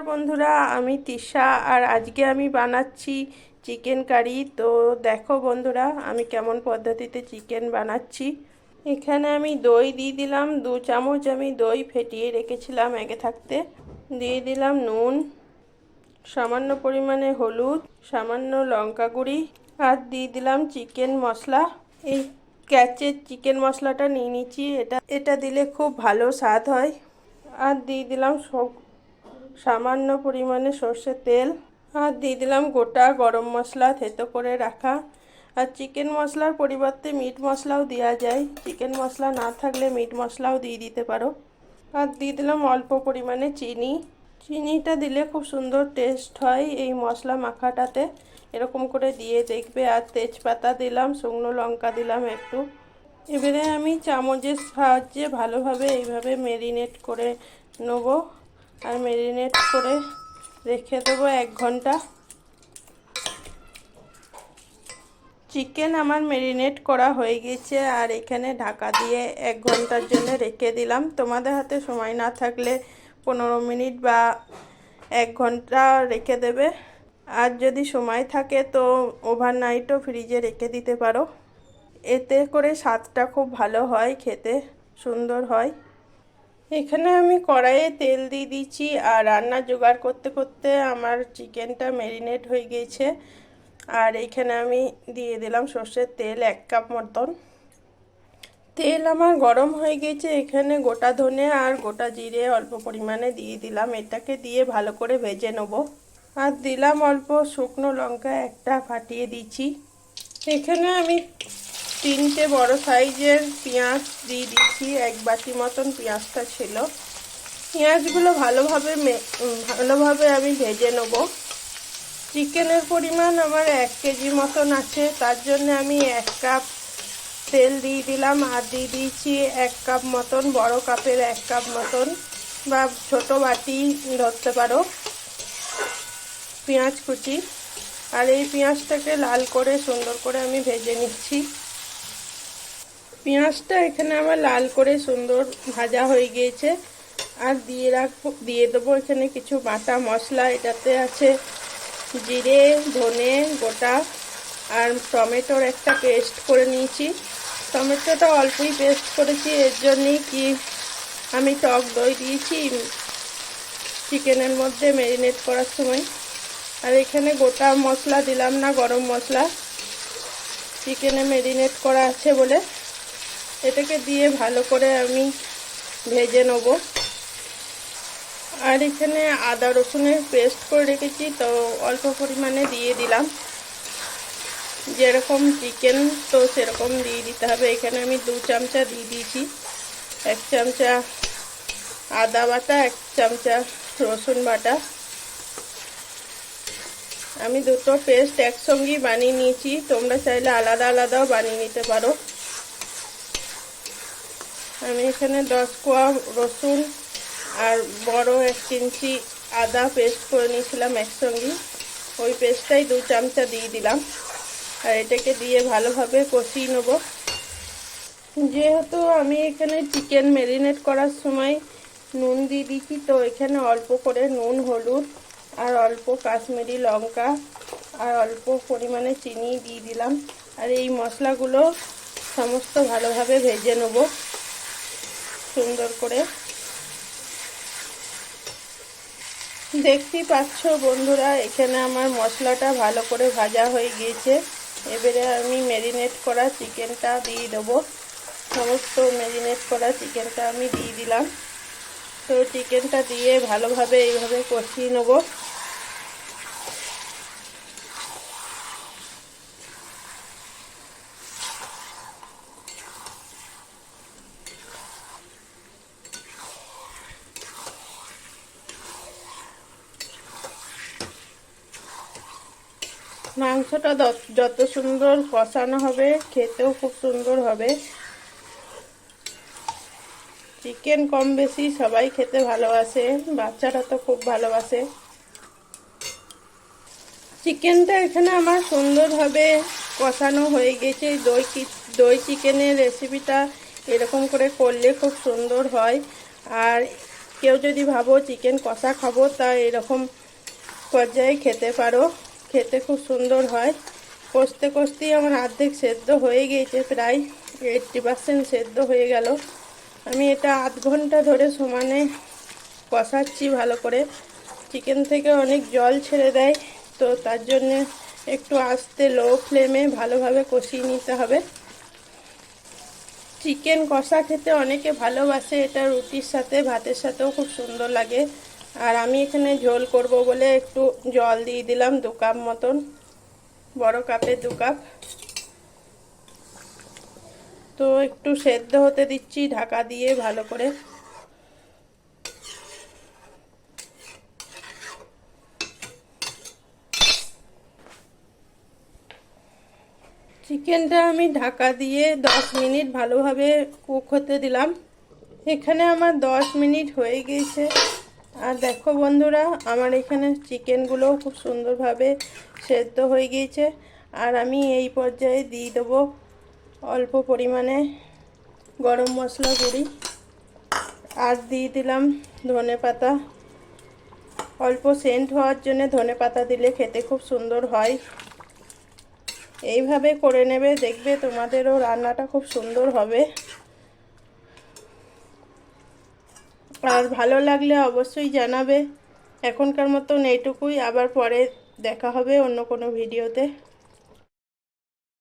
বন্ধুরা, আমি তিশা আর আজকে আমি বানাচ্ছি চিকেন কারি। তো দেখো বন্ধুরা, আমি কেমন পদ্ধতিতে চিকেন বানাচ্ছি। এখানে আমি দই দিয়ে দিলাম 2 চামচ। আমি দই ফেটিয়ে রেখেছিলাম আগে থাকতে। দিয়ে দিলাম নুন, সামান্য পরিমাণে হলুদ, সামান্য লঙ্কা গুঁড়ি, আর দিয়ে দিলাম চিকেন মশলা। এই ক্যাচের চিকেন মশলাটা নিয়ে নিচ্ছি, এটা দিলে খুব ভালো স্বাদ হয়। আর দিয়ে দিলাম সামান্য পরিমাণে সর্ষের তেল, আর দিয়ে দিলাম গোটা গরম মশলা থেতো করে রাখা। আর চিকেন মশলার পরিবর্তে মিট মশলাও দেওয়া যায়, চিকেন মশলা না থাকলে মিট মশলাও দিয়ে দিতে পারো। আর দিয়ে দিলাম অল্প পরিমাণে চিনি। চিনিটা দিলে খুব সুন্দর টেস্ট হয় এই মশলা মাখাটাতে, এরকম করে দিয়ে দেখবে। আর তেজপাতা দিলাম, শুকনো লঙ্কা দিলাম একটু। এবারে আমি চামচের সাহায্যে ভালোভাবে এইভাবে ম্যারিনেট করে নেব, আর ম্যারিনেট করে রেখে দেবো 1 ঘন্টা। চিকেন আমার ম্যারিনেট করা হয়ে গেছে, আর এখানে ঢাকা দিয়ে 1 ঘন্টার জন্য রেখে দিলাম। তোমাদের হাতে সময় না থাকলে 15 মিনিট বা 1 ঘন্টা রেখে দেবে। আর যদি সময় থাকে তো ওভারনাইটও ফ্রিজে রেখে দিতে পারো। এতে করে স্বাদটা খুব ভালো হয়, খেতে সুন্দর হয়। এখানে আমি কড়াইয়ে তেল দিয়ে দিচ্ছি, আর রান্না জোগাড় করতে করতে আমার চিকেনটা ম্যারিনেট হয়ে গেছে। আর এখানে আমি দিয়ে দিলাম সর্ষের তেল 1 কাপ মতন। তেল আমার গরম হয়ে গেছে, এখানে গোটা ধনে আর গোটা জিরে অল্প পরিমাণে দিয়ে দিলাম। এটাকে দিয়ে ভালো করে ভেজে নেব। আর দিলাম অল্প শুকনো লঙ্কা একটা ফাটিয়ে দিচ্ছি। এখানে আমি 3টে বড় সাইজের পেঁয়াজ দিয়ে দিচ্ছি। 1 বাটি মতন পেঁয়াজটা ছিল। পেঁয়াজগুলো ভালোভাবে আমি ভেজে নেব। চিকেনের পরিমাণ আমার 1 কেজি মতন আছে, তার জন্য আমি 1 কাপ তেল দিয়ে দিলাম। আর দিয়ে দিয়েছি 1 কাপ মতন, বড় কাপের 1 কাপ মতন বা ছোট বাটি ধরতে পারো, পেঁয়াজ কুচি। আর এই পেঁয়াজটাকে লাল করে সুন্দর করে আমি ভেজে নিচ্ছি। পেঁয়াজটা এখানে আমার লাল করে সুন্দর ভাজা হয়ে গিয়েছে। আর দিয়ে দেবো এখানে কিছু বাটা মশলা। এটাতে আছে জিরে, ধনে গোটা, আর টমেটোর একটা পেস্ট করে নিয়েছি। টমেটোটা অল্পই পেস্ট করেছি, এর জন্যই কি আমি টক দই দিয়েছি চিকেনের মধ্যে ম্যারিনেট করার সময়। আর এখানে গোটা মশলা দিলাম না, গরম মশলা, চিকেনে ম্যারিনেট করা আছে বলে। এটাকে দিয়ে ভালো করে আমি ভেজে নেব। আর এখানে আদা রসুনের পেস্ট করে রেখেছি, তো অল্প পরিমাণে দিয়ে দিলাম। যেরকম চিকেন তো সেরকম দিয়ে দিতে হবে। এখানে আমি 2 চামচা দিয়ে দিয়েছি। 1 চামচা আদা বাটা, 1 চামচা রসুন বাটা। আমি দুটো পেস্ট একসঙ্গেই বানিয়ে নিয়েছি, তোমরা চাইলে আলাদা আলাদাও বানিয়ে নিতে পারো। আমি এখানে 10 কোয়া রসুন আর বড় 1 ইঞ্চি আদা পেস্ট করে নিয়েছিলাম একসঙ্গে, ওই পেস্টটাই 2 চামচা দিয়ে দিলাম। আর এটাকে দিয়ে ভালোভাবে কষিয়ে নেব। যেহেতু আমি এখানে চিকেন ম্যারিনেট করার সময় নুন দিয়ে দিচ্ছি, তো এখানে অল্প করে নুন, হলুদ, আর অল্প কাশ্মীরি লঙ্কা, আর অল্প পরিমাণে চিনি দিয়ে দিলাম। আর এই মশলাগুলো সমস্ত ভালোভাবে ভেজে নেব সুন্দর করে। দেখতেই পাচ্ছ বন্ধুরা, এখানে আমার মশলাটা ভালো করে ভাজা হয়ে গিয়েছে। এবারে আমি ম্যারিনেট করা চিকেনটা দিয়ে দেবো। সমস্ত ম্যারিনেট করা চিকেনটা আমি দিয়ে দিলাম। তো চিকেনটা দিয়ে ভালোভাবে এইভাবে কষিয়ে নেব। মাংসটা যত সুন্দর কষানো হবে, খেতেও খুব সুন্দর হবে। চিকেন কম বেশি সবাই খেতে ভালোবাসে, বাচ্চারা তো খুব ভালোবাসে। চিকেনটা এখানে আমার সুন্দরভাবে কষানো হয়ে গেছে। দই চিকেনের রেসিপিটা এরকম করে করলে খুব সুন্দর হয়। আর কেউ যদি ভাবো চিকেন কষা খাবো তা এরকম পর্যায়ে খেতে পারো, খেতে খুব সুন্দর হয়। কষতে কষতেই আমার অর্ধেক সেদ্ধ হয়ে গিয়েছে, প্রায় 80% সেদ্ধ হয়ে গেল। আমি এটা আধ ঘন্টা ধরে সমানে কষাচ্ছি ভালো করে। চিকেন থেকে অনেক জল ছেড়ে দেয়, তো তার জন্যে একটু আস্তে লো ফ্লেমে ভালোভাবে কষিয়ে নিতে হবে। চিকেন কষা খেতে অনেকে ভালোবাসে, এটা রুটির সাথে ভাতের সাথেও খুব সুন্দর লাগে। আর আমি এখানে ঝোল করব বলে একটু জল দিয়ে দিলাম 2 কাপ মতন, বড় কাপে 2 কাপ। তো একটু সেদ্ধ হতে দিচ্ছি ঢাকা দিয়ে ভালো করে। চিকেনটা আমি ঢাকা দিয়ে 10 মিনিট ভালোভাবে কুক হতে দিলাম। এখানে আমার 10 মিনিট হয়ে গিয়েছে। আর দেখো বন্ধুরা, আমার এখানে চিকেনগুলোও খুব সুন্দরভাবে সেদ্ধ হয়ে গিয়েছে। আর আমি এই পর্যায়ে দিয়ে দেবো অল্প পরিমাণে গরম মশলা গুঁড়ি, আর দিয়ে দিলাম ধনে পাতা। অল্প সেন্ট হওয়ার জন্য ধনে পাতা দিলে খেতে খুব সুন্দর হয়। এইভাবে করে নেবে, দেখবে তোমাদেরও রান্নাটা খুব সুন্দর হবে। আর ভালো লাগলে অবশ্যই জানাবে। এখনকার মতন এইটুকুই, আবার পরে দেখা হবে অন্য কোনো ভিডিওতে।